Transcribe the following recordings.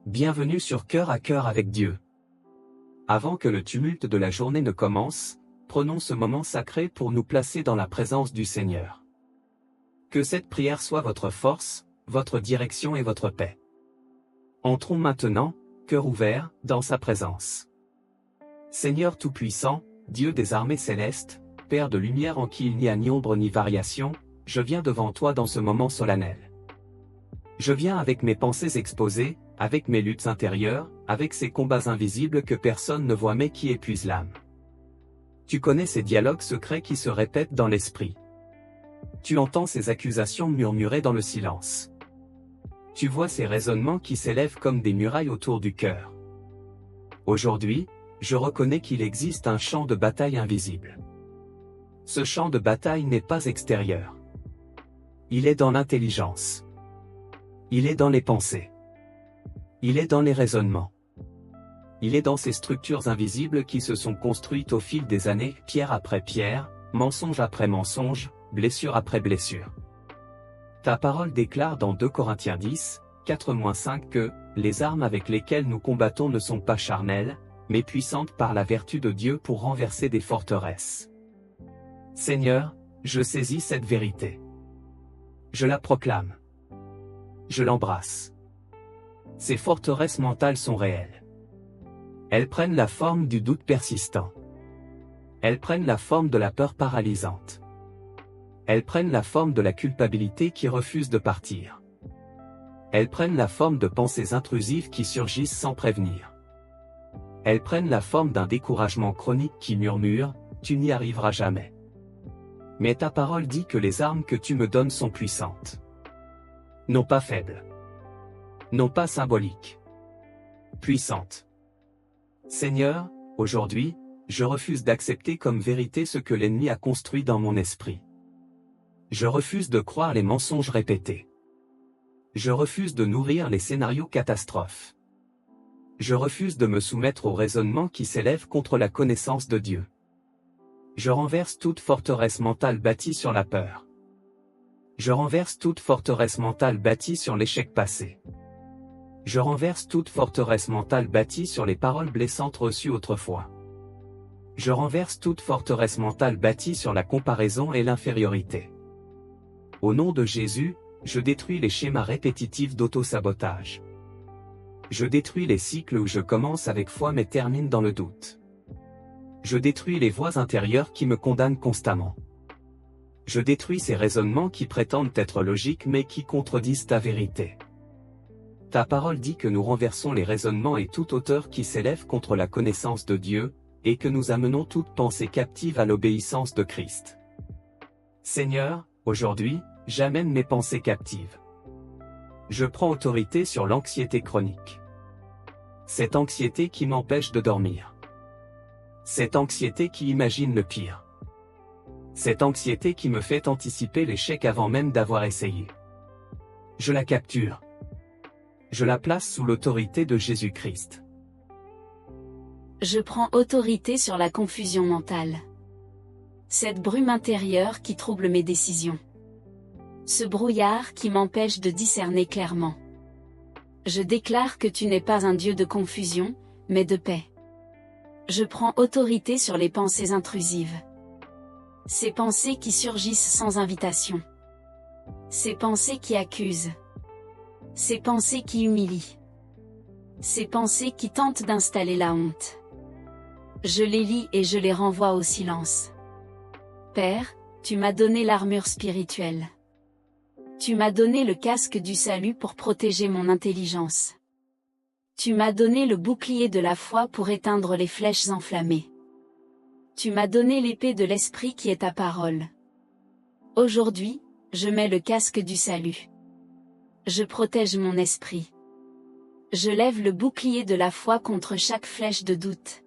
Bienvenue sur Cœur à Cœur avec Dieu. Avant que le tumulte de la journée ne commence, prenons ce moment sacré pour nous placer dans la présence du Seigneur. Que cette prière soit votre force, votre direction et votre paix. Entrons maintenant, cœur ouvert, dans sa présence. Seigneur Tout-Puissant, Dieu des armées célestes, Père de lumière en qui il n'y a ni ombre ni variation, je viens devant toi dans ce moment solennel. Je viens avec mes pensées exposées, avec mes luttes intérieures, avec ces combats invisibles que personne ne voit mais qui épuisent l'âme. Tu connais ces dialogues secrets qui se répètent dans l'esprit. Tu entends ces accusations murmurées dans le silence. Tu vois ces raisonnements qui s'élèvent comme des murailles autour du cœur. Aujourd'hui, je reconnais qu'il existe un champ de bataille invisible. Ce champ de bataille n'est pas extérieur. Il est dans l'intelligence. Il est dans les pensées. Il est dans les raisonnements. Il est dans ces structures invisibles qui se sont construites au fil des années, pierre après pierre, mensonge après mensonge, blessure après blessure. Ta parole déclare dans 2 Corinthiens 10, 4-5 que « Les armes avec lesquelles nous combattons ne sont pas charnelles, mais puissantes par la vertu de Dieu pour renverser des forteresses. » Seigneur, je saisis cette vérité. Je la proclame. Je l'embrasse. Ces forteresses mentales sont réelles. Elles prennent la forme du doute persistant. Elles prennent la forme de la peur paralysante. Elles prennent la forme de la culpabilité qui refuse de partir. Elles prennent la forme de pensées intrusives qui surgissent sans prévenir. Elles prennent la forme d'un découragement chronique qui murmure « Tu n'y arriveras jamais ». Mais ta parole dit que les armes que tu me donnes sont puissantes. Non pas faibles. Non pas symboliques. Puissantes. Seigneur, aujourd'hui, je refuse d'accepter comme vérité ce que l'ennemi a construit dans mon esprit. Je refuse de croire les mensonges répétés. Je refuse de nourrir les scénarios catastrophes. Je refuse de me soumettre aux raisonnements qui s'élèvent contre la connaissance de Dieu. Je renverse toute forteresse mentale bâtie sur la peur. Je renverse toute forteresse mentale bâtie sur l'échec passé. Je renverse toute forteresse mentale bâtie sur les paroles blessantes reçues autrefois. Je renverse toute forteresse mentale bâtie sur la comparaison et l'infériorité. Au nom de Jésus, je détruis les schémas répétitifs d'auto-sabotage. Je détruis les cycles où je commence avec foi mais termine dans le doute. Je détruis les voix intérieures qui me condamnent constamment. Je détruis ces raisonnements qui prétendent être logiques mais qui contredisent ta vérité. Ta parole dit que nous renversons les raisonnements et toute hauteur qui s'élève contre la connaissance de Dieu, et que nous amenons toute pensée captive à l'obéissance de Christ. Seigneur, aujourd'hui, j'amène mes pensées captives. Je prends autorité sur l'anxiété chronique. Cette anxiété qui m'empêche de dormir. Cette anxiété qui imagine le pire. Cette anxiété qui me fait anticiper l'échec avant même d'avoir essayé. Je la capture. Je la place sous l'autorité de Jésus-Christ. Je prends autorité sur la confusion mentale. Cette brume intérieure qui trouble mes décisions. Ce brouillard qui m'empêche de discerner clairement. Je déclare que tu n'es pas un Dieu de confusion, mais de paix. Je prends autorité sur les pensées intrusives. Ces pensées qui surgissent sans invitation. Ces pensées qui accusent. Ces pensées qui humilient. Ces pensées qui tentent d'installer la honte. Je les lis et je les renvoie au silence. Père, tu m'as donné l'armure spirituelle. Tu m'as donné le casque du salut pour protéger mon intelligence. Tu m'as donné le bouclier de la foi pour éteindre les flèches enflammées. Tu m'as donné l'épée de l'esprit qui est ta parole. Aujourd'hui, je mets le casque du salut. Je protège mon esprit. Je lève le bouclier de la foi contre chaque flèche de doute.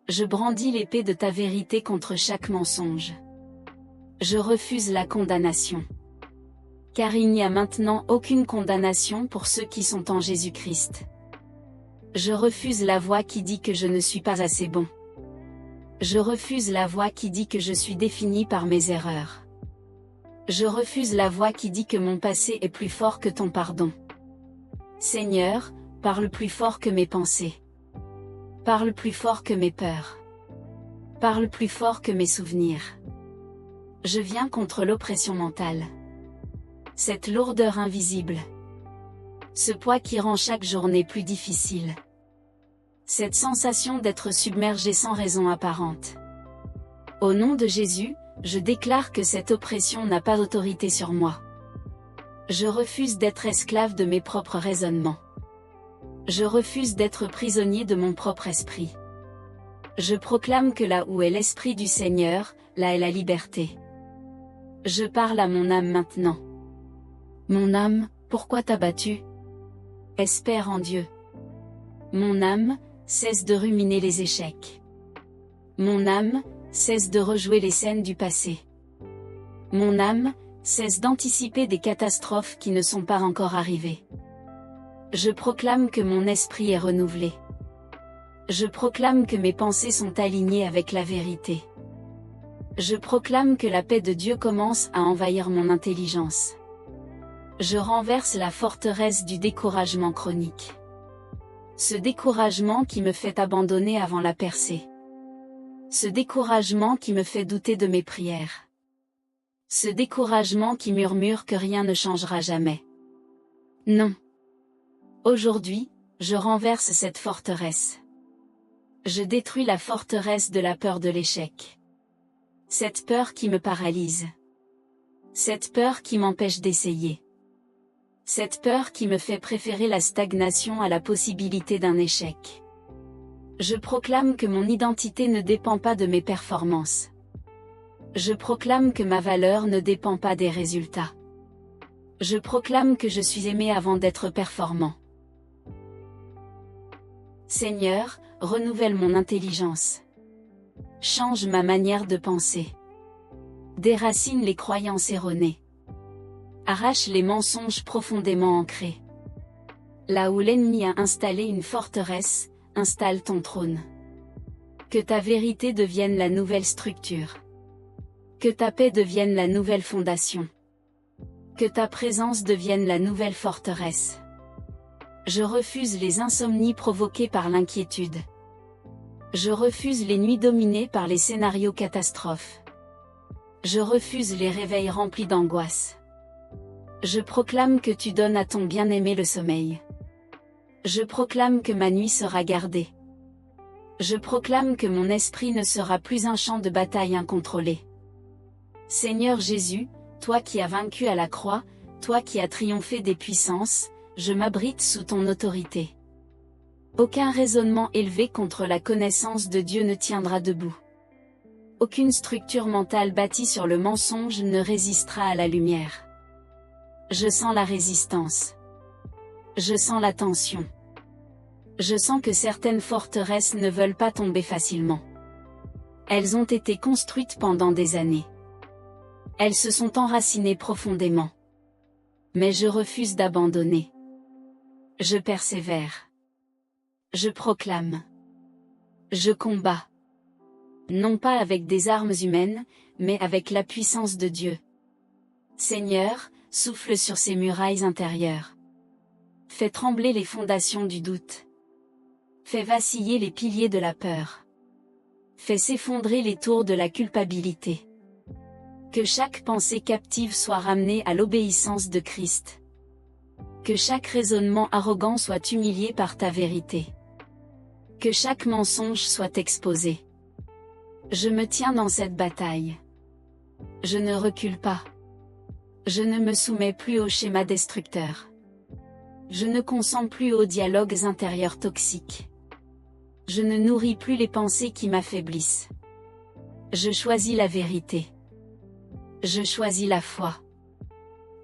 Je brandis l'épée de ta vérité contre chaque mensonge. Je refuse la condamnation. Car il n'y a maintenant aucune condamnation pour ceux qui sont en Jésus-Christ. Je refuse la voix qui dit que je ne suis pas assez bon. Je refuse la voix qui dit que je suis défini par mes erreurs. Je refuse la voix qui dit que mon passé est plus fort que ton pardon. Seigneur, parle plus fort que mes pensées. Parle plus fort que mes peurs. Parle plus fort que mes souvenirs. Je viens contre l'oppression mentale. Cette lourdeur invisible. Ce poids qui rend chaque journée plus difficile. Cette sensation d'être submergé sans raison apparente. Au nom de Jésus, je déclare que cette oppression n'a pas d'autorité sur moi. Je refuse d'être esclave de mes propres raisonnements. Je refuse d'être prisonnier de mon propre esprit. Je proclame que là où est l'Esprit du Seigneur, là est la liberté. Je parle à mon âme maintenant. Mon âme, pourquoi t'as battu? Espère en Dieu. Mon âme, cesse de ruminer les échecs. Mon âme, cesse de rejouer les scènes du passé. Mon âme, cesse d'anticiper des catastrophes qui ne sont pas encore arrivées. Je proclame que mon esprit est renouvelé. Je proclame que mes pensées sont alignées avec la vérité. Je proclame que la paix de Dieu commence à envahir mon intelligence. Je renverse la forteresse du découragement chronique. Ce découragement qui me fait abandonner avant la percée. Ce découragement qui me fait douter de mes prières. Ce découragement qui murmure que rien ne changera jamais. Non. Aujourd'hui, je renverse cette forteresse. Je détruis la forteresse de la peur de l'échec. Cette peur qui me paralyse. Cette peur qui m'empêche d'essayer. Cette peur qui me fait préférer la stagnation à la possibilité d'un échec. Je proclame que mon identité ne dépend pas de mes performances. Je proclame que ma valeur ne dépend pas des résultats. Je proclame que je suis aimé avant d'être performant. Seigneur, renouvelle mon intelligence. Change ma manière de penser. Déracine les croyances erronées. Arrache les mensonges profondément ancrés. Là où l'ennemi a installé une forteresse, installe ton trône. Que ta vérité devienne la nouvelle structure. Que ta paix devienne la nouvelle fondation. Que ta présence devienne la nouvelle forteresse. Je refuse les insomnies provoquées par l'inquiétude. Je refuse les nuits dominées par les scénarios catastrophes. Je refuse les réveils remplis d'angoisse. Je proclame que tu donnes à ton bien-aimé le sommeil. Je proclame que ma nuit sera gardée. Je proclame que mon esprit ne sera plus un champ de bataille incontrôlé. Seigneur Jésus, toi qui as vaincu à la croix, toi qui as triomphé des puissances, je m'abrite sous ton autorité. Aucun raisonnement élevé contre la connaissance de Dieu ne tiendra debout. Aucune structure mentale bâtie sur le mensonge ne résistera à la lumière. Je sens la résistance. Je sens la tension. Je sens que certaines forteresses ne veulent pas tomber facilement. Elles ont été construites pendant des années. Elles se sont enracinées profondément. Mais je refuse d'abandonner. Je persévère. Je proclame. Je combats. Non pas avec des armes humaines, mais avec la puissance de Dieu. Seigneur, souffle sur ces murailles intérieures. Fais trembler les fondations du doute. Fais vaciller les piliers de la peur. Fais s'effondrer les tours de la culpabilité. Que chaque pensée captive soit ramenée à l'obéissance de Christ. Que chaque raisonnement arrogant soit humilié par ta vérité. Que chaque mensonge soit exposé. Je me tiens dans cette bataille. Je ne recule pas. Je ne me soumets plus au schéma destructeur. Je ne consens plus aux dialogues intérieurs toxiques. Je ne nourris plus les pensées qui m'affaiblissent. Je choisis la vérité. Je choisis la foi.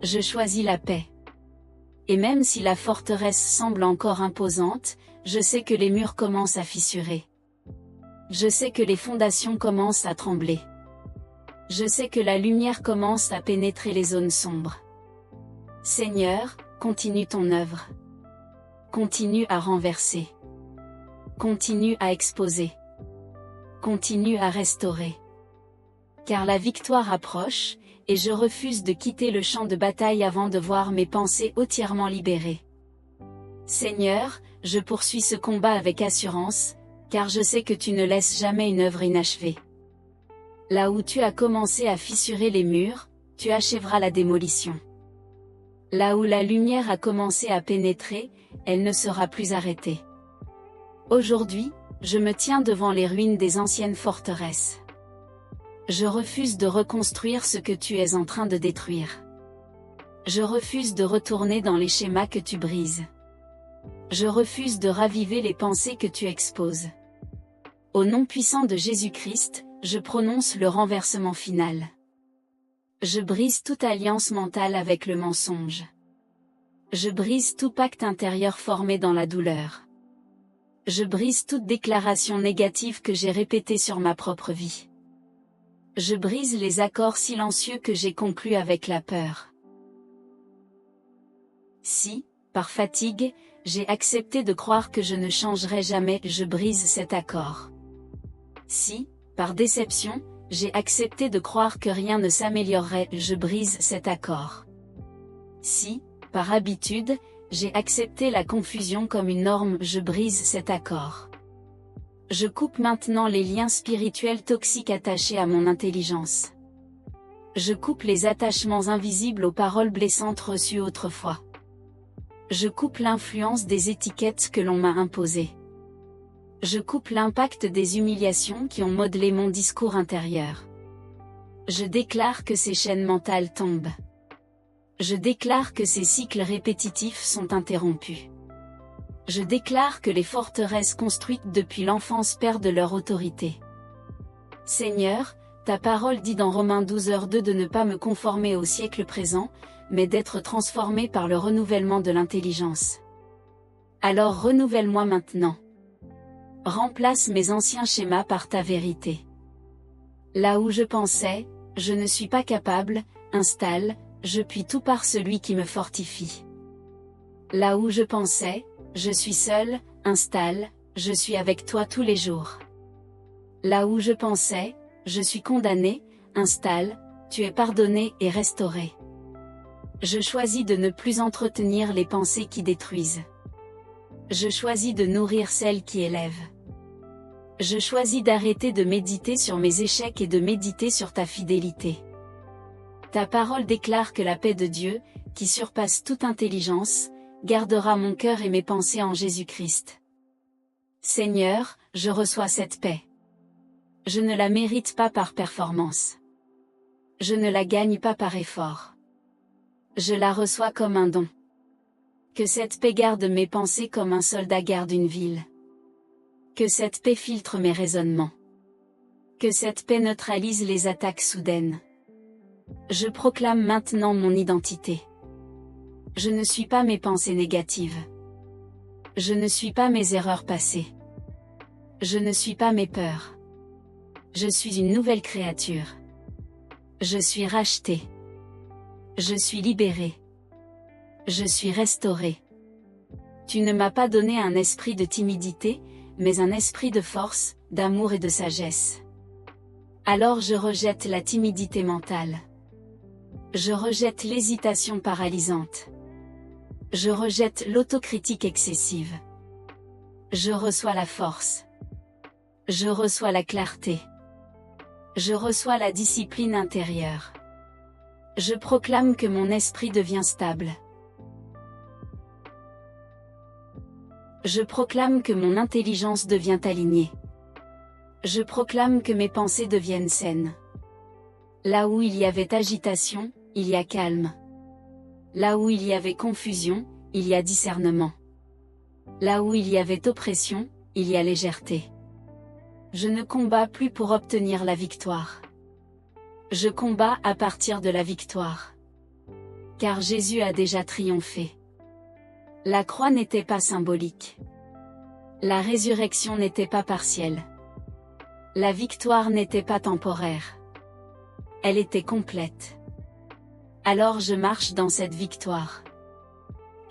Je choisis la paix. Et même si la forteresse semble encore imposante, je sais que les murs commencent à fissurer. Je sais que les fondations commencent à trembler. Je sais que la lumière commence à pénétrer les zones sombres. Seigneur, continue ton œuvre. Continue à renverser. Continue à exposer. Continue à restaurer. Car la victoire approche, et je refuse de quitter le champ de bataille avant de voir mes pensées entièrement libérées. Seigneur, je poursuis ce combat avec assurance, car je sais que tu ne laisses jamais une œuvre inachevée. Là où tu as commencé à fissurer les murs, tu achèveras la démolition. Là où la lumière a commencé à pénétrer, elle ne sera plus arrêtée. Aujourd'hui, je me tiens devant les ruines des anciennes forteresses. Je refuse de reconstruire ce que tu es en train de détruire. Je refuse de retourner dans les schémas que tu brises. Je refuse de raviver les pensées que tu exposes. Au nom puissant de Jésus-Christ, je prononce le renversement final. Je brise toute alliance mentale avec le mensonge. Je brise tout pacte intérieur formé dans la douleur. Je brise toute déclaration négative que j'ai répétée sur ma propre vie. Je brise les accords silencieux que j'ai conclus avec la peur. Si, par fatigue, j'ai accepté de croire que je ne changerai jamais, je brise cet accord. Si, par déception, j'ai accepté de croire que rien ne s'améliorerait, je brise cet accord. Si, par habitude, j'ai accepté la confusion comme une norme, je brise cet accord. Je coupe maintenant les liens spirituels toxiques attachés à mon intelligence. Je coupe les attachements invisibles aux paroles blessantes reçues autrefois. Je coupe l'influence des étiquettes que l'on m'a imposées. Je coupe l'impact des humiliations qui ont modelé mon discours intérieur. Je déclare que ces chaînes mentales tombent. Je déclare que ces cycles répétitifs sont interrompus. Je déclare que les forteresses construites depuis l'enfance perdent leur autorité. Seigneur, ta parole dit dans Romains 12:2 de ne pas me conformer au siècle présent, mais d'être transformé par le renouvellement de l'intelligence. Alors renouvelle-moi maintenant. Remplace mes anciens schémas par ta vérité. Là où je pensais, je ne suis pas capable, installe, je puis tout par celui qui me fortifie. Là où je pensais, je suis seul, installe, je suis avec toi tous les jours. Là où je pensais, je suis condamné, installe, tu es pardonné et restauré. Je choisis de ne plus entretenir les pensées qui détruisent. Je choisis de nourrir celles qui élèvent. Je choisis d'arrêter de méditer sur mes échecs et de méditer sur ta fidélité. Ta parole déclare que la paix de Dieu, qui surpasse toute intelligence, gardera mon cœur et mes pensées en Jésus-Christ. Seigneur, je reçois cette paix. Je ne la mérite pas par performance. Je ne la gagne pas par effort. Je la reçois comme un don. Que cette paix garde mes pensées comme un soldat garde une ville. Que cette paix filtre mes raisonnements. Que cette paix neutralise les attaques soudaines. Je proclame maintenant mon identité. Je ne suis pas mes pensées négatives. Je ne suis pas mes erreurs passées. Je ne suis pas mes peurs. Je suis une nouvelle créature. Je suis racheté. Je suis libéré. Je suis restauré. Tu ne m'as pas donné un esprit de timidité, mais un esprit de force, d'amour et de sagesse. Alors je rejette la timidité mentale. Je rejette l'hésitation paralysante. Je rejette l'autocritique excessive. Je reçois la force. Je reçois la clarté. Je reçois la discipline intérieure. Je proclame que mon esprit devient stable. Je proclame que mon intelligence devient alignée. Je proclame que mes pensées deviennent saines. Là où il y avait agitation, il y a calme. Là où il y avait confusion, il y a discernement. Là où il y avait oppression, il y a légèreté. Je ne combats plus pour obtenir la victoire. Je combats à partir de la victoire. Car Jésus a déjà triomphé. La croix n'était pas symbolique. La résurrection n'était pas partielle. La victoire n'était pas temporaire. Elle était complète. Alors je marche dans cette victoire.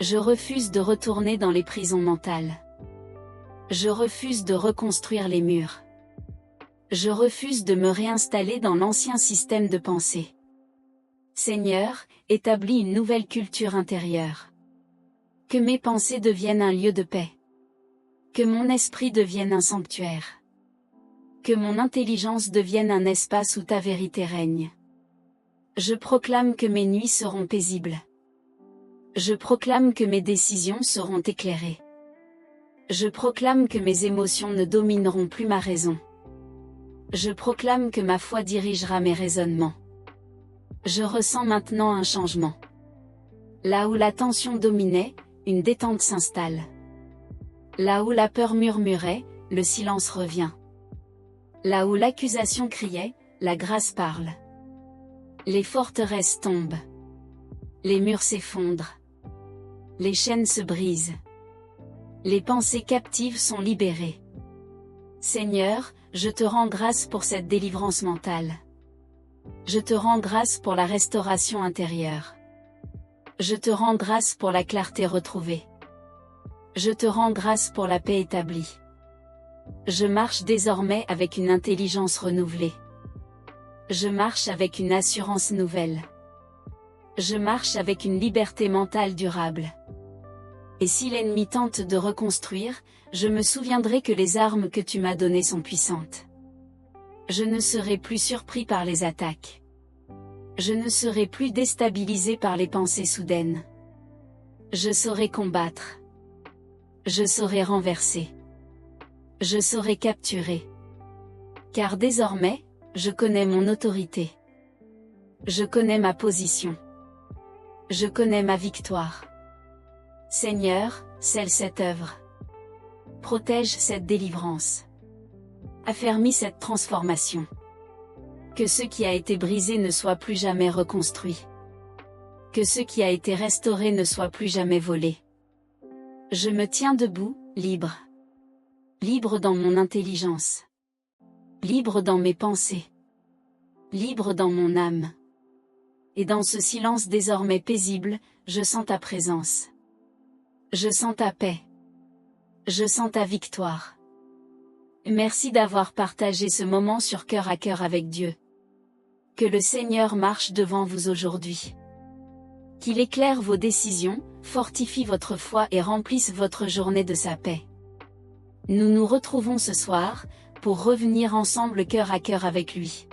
Je refuse de retourner dans les prisons mentales. Je refuse de reconstruire les murs. Je refuse de me réinstaller dans l'ancien système de pensée. Seigneur, établis une nouvelle culture intérieure. Que mes pensées deviennent un lieu de paix. Que mon esprit devienne un sanctuaire. Que mon intelligence devienne un espace où ta vérité règne. Je proclame que mes nuits seront paisibles. Je proclame que mes décisions seront éclairées. Je proclame que mes émotions ne domineront plus ma raison. Je proclame que ma foi dirigera mes raisonnements. Je ressens maintenant un changement. Là où la tension dominait, une détente s'installe. Là où la peur murmurait, le silence revient. Là où l'accusation criait, la grâce parle. Les forteresses tombent. Les murs s'effondrent. Les chaînes se brisent. Les pensées captives sont libérées. Seigneur, je te rends grâce pour cette délivrance mentale. Je te rends grâce pour la restauration intérieure. Je te rends grâce pour la clarté retrouvée. Je te rends grâce pour la paix établie. Je marche désormais avec une intelligence renouvelée. Je marche avec une assurance nouvelle. Je marche avec une liberté mentale durable. Et si l'ennemi tente de reconstruire, je me souviendrai que les armes que tu m'as données sont puissantes. Je ne serai plus surpris par les attaques. Je ne serai plus déstabilisé par les pensées soudaines. Je saurai combattre. Je saurai renverser. Je saurai capturer. Car désormais, je connais mon autorité. Je connais ma position. Je connais ma victoire. Seigneur, scelle cette œuvre. Protège cette délivrance. Affermis cette transformation. Que ce qui a été brisé ne soit plus jamais reconstruit. Que ce qui a été restauré ne soit plus jamais volé. Je me tiens debout, libre. Libre dans mon intelligence. Libre dans mes pensées. Libre dans mon âme. Et dans ce silence désormais paisible, je sens ta présence. Je sens ta paix. Je sens ta victoire. Merci d'avoir partagé ce moment sur Cœur à Cœur avec Dieu. Que le Seigneur marche devant vous aujourd'hui. Qu'il éclaire vos décisions, fortifie votre foi et remplisse votre journée de sa paix. Nous nous retrouvons ce soir, pour revenir ensemble cœur à cœur avec lui.